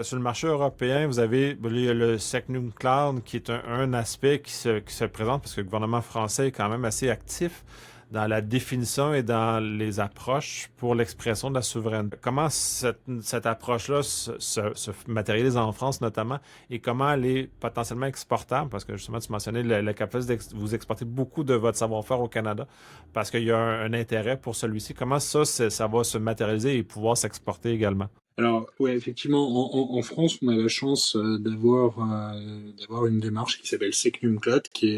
Sur le marché européen, vous avez le Secnum Cloud qui est un aspect qui se présente parce que le gouvernement français est quand même assez actif dans la définition et dans les approches pour l'expression de la souveraineté. Comment cette approche-là se matérialise en France notamment et comment elle est potentiellement exportable? Parce que justement, tu mentionnais la capacité de vous exporter beaucoup de votre savoir-faire au Canada parce qu'il y a un intérêt pour celui-ci. Comment ça va se matérialiser et pouvoir s'exporter également? Alors, ouais, effectivement, en France, on a la chance d'avoir une démarche qui s'appelle SecNumCloud, qui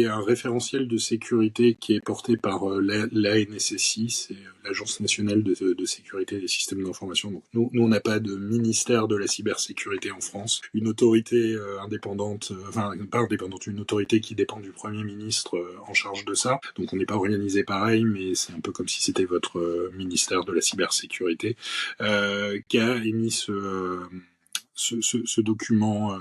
est un référentiel de sécurité qui est porté par l'ANSSI, c'est l'Agence nationale de sécurité des systèmes d'information. Donc nous on n'a pas de ministère de la cybersécurité en France. Une autorité indépendante, enfin pas indépendante, une autorité qui dépend du Premier ministre en charge de ça. Donc on n'est pas organisé pareil, mais c'est un peu comme si c'était votre ministère de la cybersécurité qui a émis ce document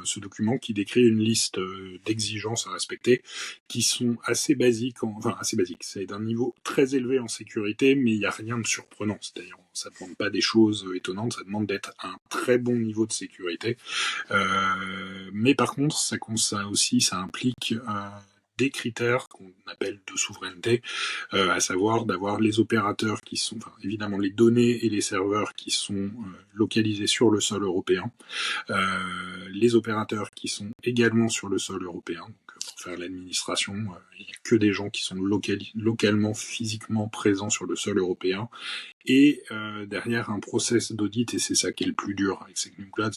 qui décrit une liste d'exigences à respecter qui sont assez basiques, enfin assez basiques. C'est d'un niveau très élevé en sécurité, mais il n'y a rien de surprenant. C'est-à-dire, ça ne demande pas des choses étonnantes, ça demande d'être à un très bon niveau de sécurité. Mais par contre, ça implique des critères qu'on appelle de souveraineté, à savoir d'avoir les opérateurs qui sont, enfin, évidemment les données et les serveurs qui sont localisés sur le sol européen, les opérateurs qui sont également sur le sol européen. Donc, pour faire l'administration, il n'y a que des gens qui sont localement, physiquement présents sur le sol européen. Et derrière un process d'audit, et c'est ça qui est le plus dur avec SecNumCloud,